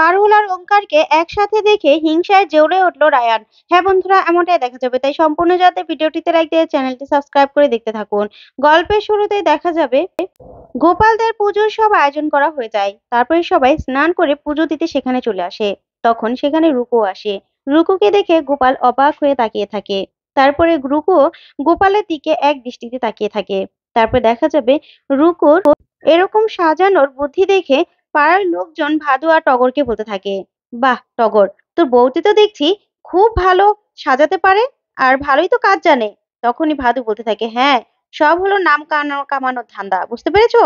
পারুল আর ওঙ্কারকে একসাথে দেখে হিংসায় জ্বলে উঠল রায়ান। হ্যাঁ বন্ধুরা, এমনটাই দেখা যাবে, তাই সম্পূর্ণ জানতে ভিডিওটিতে লাইক দিয়ে চ্যানেলটি সাবস্ক্রাইব করে দেখতে থাকুন। গল্পের শুরুতেই দেখা যাবে গোপালদের পুজোর সব আয়োজন করা হয়ে যায়। তারপরে সবাই স্নান করে পুজো দিতে সেখানে চলে আসে। তখন সেখানে রুকু আসে। রুকুকে দেখে গোপাল অবাক হয়ে তাকিয়ে থাকে। তারপরে রুকু গোপালের দিকে এক দৃষ্টিতে তাকিয়ে থাকে। তারপর দেখা যাবে রুকুর এরকম সাজানোর বুদ্ধি দেখে পাড়ার লোকজন ভাদু আর টগরকে বলতে থাকে, বাহ টগর, তোর বউটি তো দেখছি খুব ভালো সাজাতে পারে, আর ভালোই তো কাজ জানে। তখনই ভাদু বলতে থাকে, হ্যাঁ, সব হলো নাম কামানোর ধান্দা, বুঝতে পেরেছো?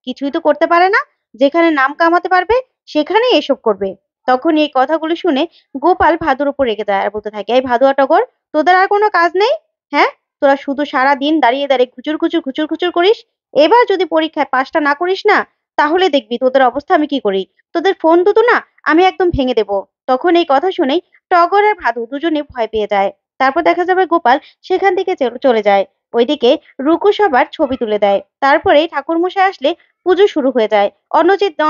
কিছুই তো করতে পারে না, যেখানে নাম কামাতে পারবে সেখানেই এসব করবে। তখন এই কথাগুলো শুনে গোপাল ভাদুর উপর রেগে যায় আর বলতে থাকে, এই ভাদু আর টগর, তোদের আর কোনো কাজ নেই? হ্যাঁ, তোরা শুধু সারা দিন দাঁড়িয়ে দাঁড়িয়ে খুচুর খুচুর খুচুর খুচুর করিস। এবার যদি পরীক্ষায় পাশটা না করিস না, তাহলে দেখবি তোদের অবস্থা আমি কি করি। তোদের ফোন দুটো না আমি একদম ভেঙে দেবো। তখন এই কথা শুনেই টগর আর ভাদু দুজনে ভয় পেয়ে যায়। তারপর দেখা যাবে গোপাল সেখান থেকে চলে যায়। ওইদিকে রুকু সবার ছবি তুলে দেয়। তারপরে ঠাকুরমশাই আসলে পুজো শুরু হয়ে যায়।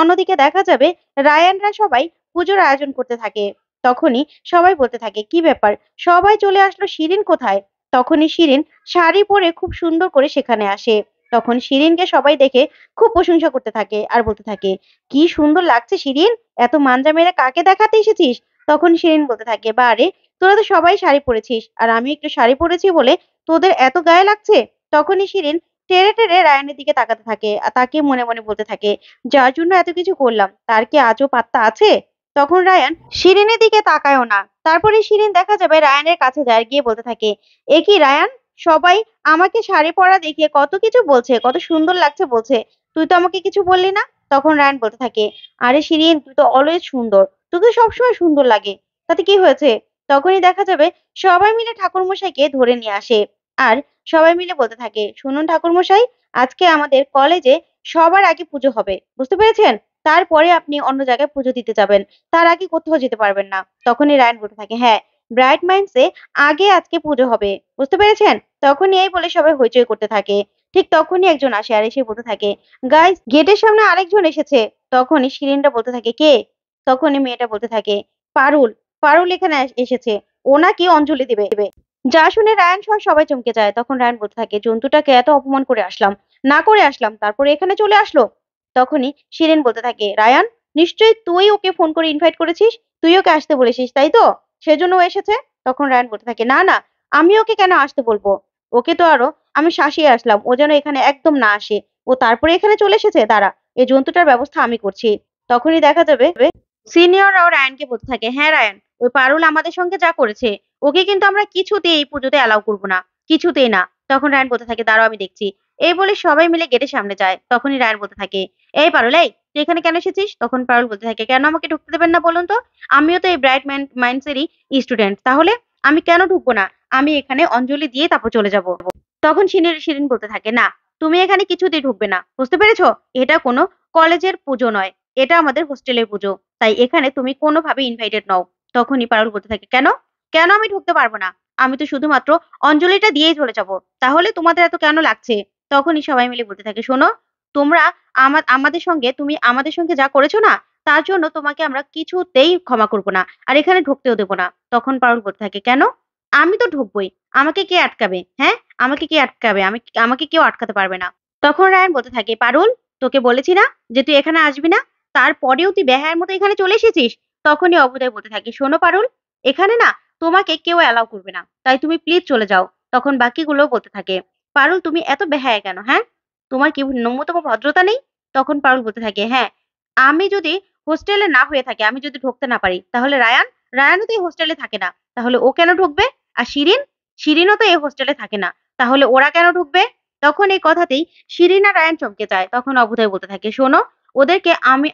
অন্যদিকে দেখা যাবে রায়ানরা সবাই পুজোর আয়োজন করতে থাকে। তখনই সবাই বলতে থাকে, কি ব্যাপার, সবাই চলে আসলো, শিরিন কোথায়? তখনই শিরিন শাড়ি পরে খুব সুন্দর করে সেখানে আসে। তখন শিরিনকে সবাই দেখে খুব প্রশংসা করতে থাকে আর বলতে থাকে, কি সুন্দর লাগছে শিরিন, এত মাঞ্জা মেরে কাকে দেখাতে এসেছিস? তখন শিরিন বলতে থাকে, বারে, তোরা তো সবাই শাড়ি পরেছিস আর আমি একটু শাড়ি পরেছি বলে তোদের এত গায়ে লাগছে? তখনই শিরিন টেরে টেরে রায়ানের দিকে তাকাতে থাকে আর তাকে মনে মনে বলতে থাকে, যার জন্য এত কিছু করলাম তার কি আজও পাত্তা আছে? তখন রায়ান শিরিনের দিকে তাকায়ও না। তারপরে শিরিন দেখা যাবে রায়ানের কাছে যায়, গিয়ে বলতে থাকে, এ কি রায়ান, সবাই আমাকে শাড়ি পরা দেখে কত কিছু বলছে, কত সুন্দর লাগছে বলছে, তুই তো আমাকে কিছু বললি না। তখন রায়ান বলতে থাকে, আরে শিরিন, তুই তো অলওয়েজ সুন্দর, তোকে সবসময় সুন্দর লাগে, তাতে কি হয়েছে? তখনই দেখা যাবে সবাই মিলে ঠাকুরমশাইকে ধরে নিয়ে আসে। আর সবাই মিলে বলতে থাকে, শুনুন ঠাকুরমশাই, আজকে আমাদের কলেজে সবার আগে পুজো হবে, বুঝতে পেরেছেন? তারপরে আপনি অন্য জায়গায় পুজো দিতে যাবেন, তার আগে কোথাও যেতে পারবেন না। তখনই রায়ান বলতে থাকে, হ্যাঁ, ব্রাইট মাইন্ডসে আগে আজকে পুজো হবে, বুঝতে পেরেছেন? তখনই এই বলে সবাই হইচই করতে থাকে। ঠিক তখনই একজন আসে আর এসে বলতে থাকে, গাইস, গেটের সামনে আরেকজন এসেছে। তখনই শিরিনটা বলতে থাকে, কে? তখনই মেয়েটা বলতে থাকে, পারুল। পারুল এখানে এসেছে, ও নাকি অঞ্জলি দিবে। যা শুনে রায়ান সহ সবাই চমকে যায়। তখন রায়ান বলতে থাকে, জন্তুটাকে এত অপমান করে আসলাম, না করে আসলাম, তারপরে এখানে চলে আসলো। তখনই শিরিন বলতে থাকে, রায়ান, নিশ্চয়ই তুই ওকে ফোন করে ইনভাইট করেছিস, তুই ওকে আসতে বলেছিস, তাই তো? সেজন্য ও এসেছে। তখন রায়ান বলতে থাকে, না না, আমি ওকে কেন আসতে বলবো? ওকে তো আরো আমি শাসিয়ে আসলাম, ও যেন এখানে একদম না আসে। ও তারপরে এখানে চলে এসেছে, দাঁড়া, এই জন্তুটার ব্যবস্থা আমি করছি। তখনই দেখা যাবে সিনিয়ররাও রায়ানকে বলতে থাকে, হ্যাঁ রায়ান, ওই পারুল আমাদের সঙ্গে যা করেছে, ওকে কিন্তু আমরা কিছুতেই এই পুজোতে অ্যালাউ করবো না, কিছুতেই না। তখন রায়ান বলতে থাকে, দাঁড়াও আমি দেখছি। এই বলে সবাই মিলে গেটের সামনে যায়। তখনই রায়ান বলতে থাকে, এই পারুল, এই তুই এখানে কেন এসেছিস? তখন পারুল বলতে থাকে, কেন আমাকে ঢুকতে দেবেন না বলুন তো? আমিও তো এই ব্রাইট মাইন্ডসেরই স্টুডেন্ট, তাহলে আমি কেন ঢুকবো না? আমি এখানে অঞ্জলি দিয়ে তারপর চলে যাব। তখন শিরিন বলতে থাকে, না, তুমি এখানে কিছুতেই ঢুকবে না, বুঝতে পেরেছো? এটা কোনো কলেজের পুজো নয়, এটা আমাদের হোস্টেলের পুজো, তাই এখানে তুমি কোনোভাবে ইনভাইটেড নও। তখনই পারুল বলতে থাকে, কেন? কেন আমি ঢুকতে পারবো না? আমি তো শুধুমাত্র অঞ্জলিটা দিয়েই চলে যাব, তাহলে তোমাদের এত কেন লাগছে? তখনই সবাই মিলে বলতে থাকে, শোনো, তোমরা আমাদের সঙ্গে যা করেছো না, তার জন্য তোমাকে আমরা কিছুতেই ক্ষমা করবো না, আর এখানে ঢুকতেও দেবো না। তখন পারুল বলতে থাকে, কেন? আমি তো ঢুকবোই, আমাকে কে আটকাবে? হ্যাঁ, আমাকে কে আটকাবে? আমাকে কেউ আটকাতে পারবে না। তখন রায়ান বলতে থাকে, পারুল, তোকে বলেছি না যে তুই এখানে আসবি না, তারপরেও তুই বেহায়ার মতো এখানে চলে এসেছিস। তখনই অভুদয় বলতে থাকে, শোনো পারুল, এখানে না তোমাকে কেউ অ্যালাউ করবে না, তাই তুমি প্লিজ চলে যাও। তখন বাকিগুলো বলতে থাকে, পারুল, তুমি এত বেহায়া কেন? হ্যাঁ, তোমার কি ন্যূনতম ভদ্রতা নেই? তখন পারুল বলতে থাকে, হ্যাঁ, আমি যদি হোস্টেলে না হয়ে থাকে, আমি যদি ঢুকতে না পারি, তাহলে রায়ানও তো এই হোস্টেলে থাকে না, তাহলে ও কেন ঢুকবে? আর শিরিনও তো এই হোস্টেলে থাকে না, তাহলে ওরা কেন ঢুকবে? তখন এই কথাতেই শিরিন আর রায়ান চমকে যায়। তখন অভুদয় বলতে থাকে, শোনো, ওদেরকে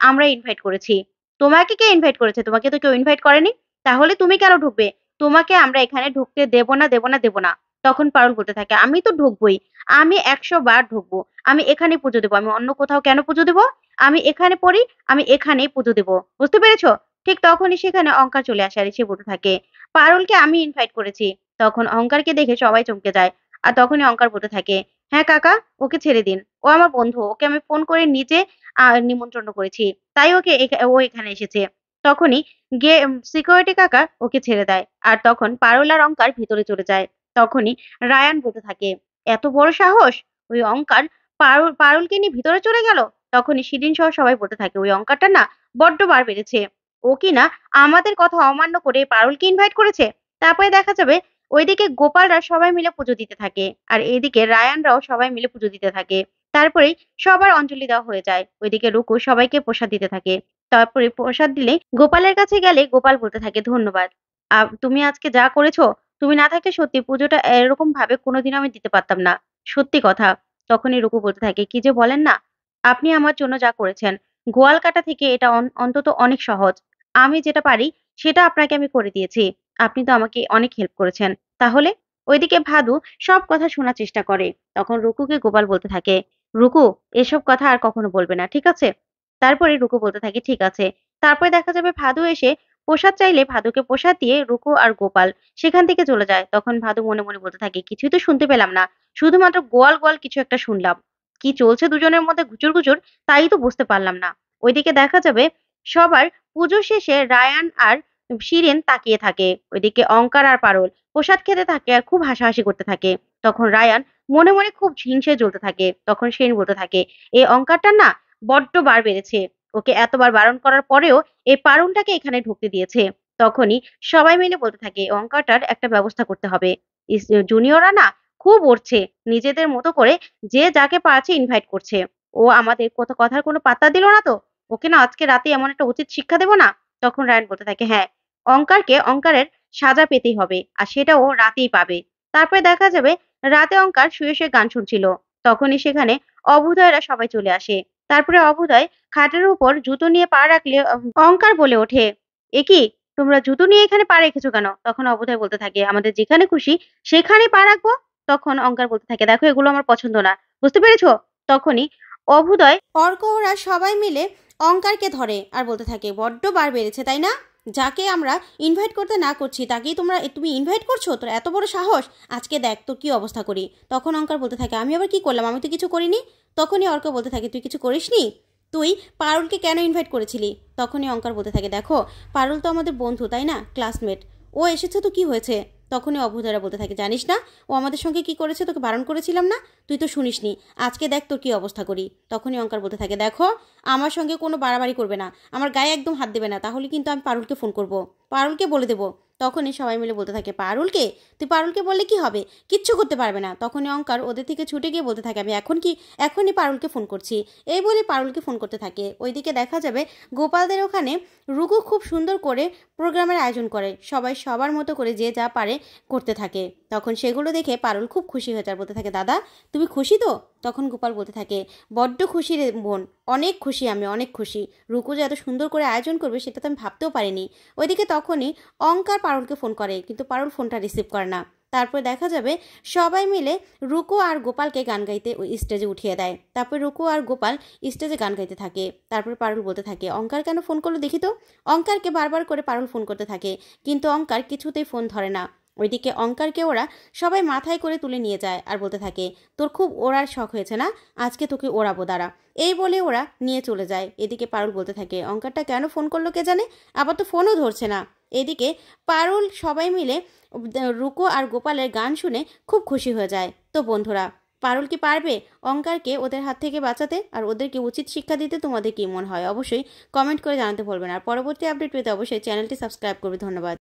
আমরা ইনভাইট করেছি, তোমাকে কে ইনভাইট করেছে? তোমাকে তো কেউ ইনভাইট করেনি, তাহলে তুমি কেন ঢুকবে? তোমাকে আমরা এখানে ঢুকতে দেব না, দেব না, দেব না। তখন পারুল বলতে থাকে, আমি তো ঢুকবোই, আমি 100 বার ঢুকবো, আমি এখানে পুজো দেবো, আমি অন্য কোথাও কেন পুজো দেবো? আমি এখানে পড়ি, আমি এখানেই পুজো দেবো, বুঝতে পেরেছো? ঠিক তখনই সেখানে অঙ্কা চলে আসে আর এসে বলতে থাকে, পারুলকে আমি ইনভাইট করেছি। তখন অহংকারকে দেখে সবাই চমকে যায়। আর তখনই অহংকার বলতে থাকে, হ্যাঁ কাকা, ওকে ছেড়ে দিন, ও আমার বন্ধু, ওকে আমি ফোন করে নিজে নিমন্ত্রণ করেছি, তাই ও এখানে এসেছে। তখনই গে সিকিউরিটি কাকা ওকে ছেড়ে দেয়। আর তখন পারুল আর অঙ্কার ভিতরে চলে যায়। তখনই রায়ান বলতে থাকে, এত বড় সাহস! ওই অঙ্কার পারুলকে নিয়ে ভিতরে চলে গেল। তখনই শিরিন সহ সবাই বলতে থাকে, ওই অঙ্কারটা না বড্ড বার বেড়েছে। ও কিনা আমাদের কথা অমান্য করে পারুলকে ইনভাইট করেছে। তারপরে দেখা যাবে ওইদিকে গোপালরা সবাই মিলে পুজো দিতে থাকে। আর এইদিকে রায়ানরাও সবাই মিলে পুজো দিতে থাকে। তারপরেই সবার অঞ্জলি দেওয়া হয়ে যায়। ওইদিকে রুকু সবাইকে প্রসাদ দিতে থাকে। তারপরে প্রসাদ দিলে গোপালের কাছে গেলে গোপাল বলতে থাকে, ধন্যবাদ। তুমি আজকে যা করেছো, তুমি না থাকলে সত্যি পুজোটা এরকম ভাবে কোনোদিন আমি দিতে পারতাম না। সত্যি কথা। তখনই রুকু বলতে থাকে, কি যে বলেন না, আপনি আমার জন্য যা করেছেন, গোয়াল কাটা থেকে এটা অন্তত অনেক সহজ। আমি যেটা পারি সেটা আপনাকে আমি করে দিয়েছি। আপনি তো আমাকে অনেক হেল্প করেছেন। তাহলে ওইদিকে ভাদু সব কথা শোনার চেষ্টা করে। তখন রুকুকে গোপাল বলতে থাকে, রুকু, এসব কথা আর কখনো বলবে না, ঠিক আছে? তারপরে রুকু বলতে থাকে, ঠিক আছে। তারপরে দেখা যাবে ভাদু এসে প্রসাদ চাইলে ভাদুকে প্রসাদ দিয়ে রুকু আর গোপাল সেখান থেকে চলে যায়। তখন ভাদু মনে মনে বলতে থাকে, কিছুই তো শুনতে পেলাম না, শুধুমাত্র গোয়াল গোয়াল কিছু একটা শুনলাম। কি চলছে দুজনের মধ্যে গুজুর গুজুর, তাই তো বুঝতে পারলাম না। ওইদিকে দেখা যাবে সবার পুজো শেষে রায়ান আর শিরিন তাকিয়ে থাকে। ওইদিকে অঙ্কার আর পারুল প্রসাদ খেতে থাকে আর খুব হাসাহাসি করতে থাকে। তখন রায়ান মনে মনে খুব হিংসে জ্বলতে থাকে। তখন শিরিন বলতে থাকে, এই অঙ্কারটা না বড্ড বার বেড়েছে। ওকে এতবার বারণ করার পরেও এই পারুলটাকে এখানে ঢুকতে দিয়েছে। তখনই সবাই মিলে বলতে থাকে, অঙ্কারটার একটা ব্যবস্থা করতে হবে। জুনিয়ররা না খুব উড়ছে, নিজেদের মতো করে যে যাকে পারছে ইনভাইট করছে। ও আমাদের কথার কোনো পাত্তা দিল না তো। ওকে না আজকে রাতে এমন একটা উচিত শিক্ষা দেব না। তখন রায়ান বলতে থাকে, হ্যাঁ, অঙ্কারের সাজা পেতেই হবে। আর সেটা ও রাতেই পাবে। তারপরে দেখা যাবে রাতে অঙ্কার শুয়ে শুয়ে গান শুনছিল। তখনই সেখানে অভুদয়রা সবাই চলে আসে। তারপরে অভুদয় খাটের উপর জুতো নিয়ে পা রাখলে অঙ্কার বলে ওঠে, এ কি, তোমরা জুতো নিয়ে এখানে পা রেখেছো কেন? তখন অভুদয় বলতে থাকে, আমাদের যেখানে খুশি সেখানে পা রাখবো। তখন অঙ্কার বলতে থাকে, দেখো এগুলো আমার পছন্দ না, বুঝতে পেরেছো? তখনই অভুদয় অর্ক ওরা সবাই মিলে অঙ্কারকে ধরে আর বলতে থাকে, বড্ড বার বেড়েছে তাই না? যাকে আমরা ইনভাইট করতে না করছি তাকেই তুমি ইনভাইট করছো? তোর এত বড় সাহস! আজকে দেখ তোর কি অবস্থা করি। তখন অঙ্কার বলতে থাকে, আমি আবার কি করলাম? আমি তো কিছু করিনি। তখনই অর্ক বলতে থাকে, তুই কিছু করিসনি? তুই পারুলকে কেন ইনভাইট করেছিলি? তখনই অঙ্কার বলতে থাকে, দেখো পারুল তো আমাদের বন্ধু তাই না, ক্লাসমেট। ও এসেছে তো কি হয়েছে? তখনই অভ্যুদয়রা বলতে থাকে, জানিস না ও আমাদের সঙ্গে কি করেছে? তোকে বারণ করেছিলাম না, তুই তো শুনিসনি। আজকে দেখ তোর কি অবস্থা করি। তখনই অঙ্কার বলতে থাকে, দেখো আমার সঙ্গে কোনো বাড়াবাড়ি করবে না, আমার গায়ে একদম হাত দেবে না, তাহলে কিন্তু আমি পারুলকে ফোন করব, পারুলকে বলে দেবো। তখনই সবাই মিলে বলতে থাকে, পারুলকে? তুই পারুলকে বললে কি হবে? কিচ্ছু করতে পারবে না। তখনই অঙ্কার ওদের থেকে ছুটে গিয়ে বলতে থাকে, আমি এখনই পারুলকে ফোন করছি। এই বলে পারুলকে ফোন করতে থাকে। ওইদিকে দেখা যাবে গোপালদের ওখানে রুকু খুব সুন্দর করে প্রোগ্রামের আয়োজন করে, সবাই সবার মতো করে যে যা পারে করতে থাকে। তখন সেগুলো দেখে পারুল খুব খুশি হয়ে যায়, বলতে থাকে, দাদা তুমি খুশি তো? তখন গোপাল বলতে থাকে, বড্ড খুশি রে বোন, অনেক খুশি, আমি অনেক খুশি। রুকু যে এত সুন্দর করে আয়োজন করবে সেটা তো আমি ভাবতেও পারিনি। ওইদিকে তখনই অঙ্কার পারুলকে ফোন করে, কিন্তু পারুল ফোনটা রিসিভ করে না। তারপরে দেখা যাবে সবাই মিলে রুকু আর গোপালকে গান গাইতে ওই স্টেজে উঠিয়ে দেয়। তারপর রুকু আর গোপাল স্টেজে গান গাইতে থাকে। তারপর পারুল বলতে থাকে, অঙ্কার কেন ফোন করলো দেখি তো? অঙ্কারকে বারবার করে পারুল ফোন করতে থাকে, কিন্তু অঙ্কার কিছুতেই ফোন ধরে না। ওইদিকে অঙ্কারকে ওরা সবাই মাথায় করে তুলে নিয়ে যায় আর বলতে থাকে, তোর খুব ওড়ার শখ হয়েছে না, আজকে তোকে ওড়াবো দাঁড়া। এই বলে ওরা নিয়ে চলে যায়। এদিকে পারুল বলতে থাকে, অঙ্কারটা কেন ফোন করলো কে জানে, আবার তো ফোনও ধরছে না। এদিকে পারুল সবাই মিলে রুকু আর গোপালের গান শুনে খুব খুশি হয়ে যায়। তো বন্ধুরা, পারুল কি পারবে অঙ্কারকে ওদের হাত থেকে বাঁচাতে আর ওদেরকে উচিত শিক্ষা দিতে? তোমাদের কি মনে হয় অবশ্যই কমেন্ট করে জানাতে ভুলবেন। আর পরবর্তী আপডেট পেতে অবশ্যই চ্যানেলটি সাবস্ক্রাইব করবে। ধন্যবাদ।